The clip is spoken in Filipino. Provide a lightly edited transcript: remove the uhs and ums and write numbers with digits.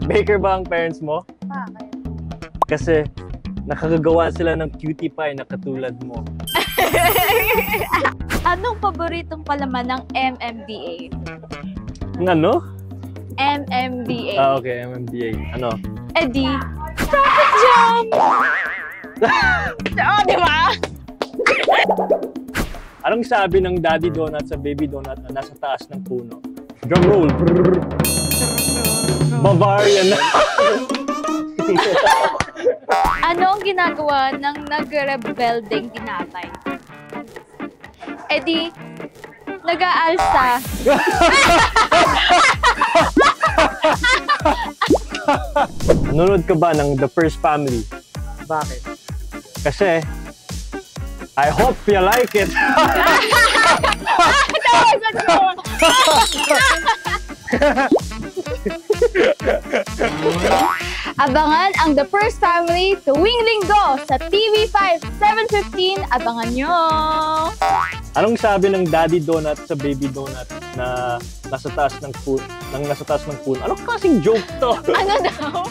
Baker ba ang parents mo? Bakit? Kasi nakakagawa sila ng cutie pie na katulad mo. Anong paboritong palaman ng MMDA? Ng ano? MMDA. Ah, okay, MMDA. Ano? Di traffic jam! Oo, di ba? Anong sabi ng Daddy Donut sa Baby Donut na nasa taas ng puno? Drum roll. Bavarian. Ano ang ginagawa ng nagrebelding tinapay? Di nag-aalsa. Nanonood ka ba ng The First Family? Bakit? Kasi, I hope you like it. Abangan ang The First Family tuwing linggo sa TV5 7:15. Abangan nyo! Anong sabi ng Daddy Donut sa Baby Donut na nasa taas ng puno? Anong klaseng joke to? Ano daw?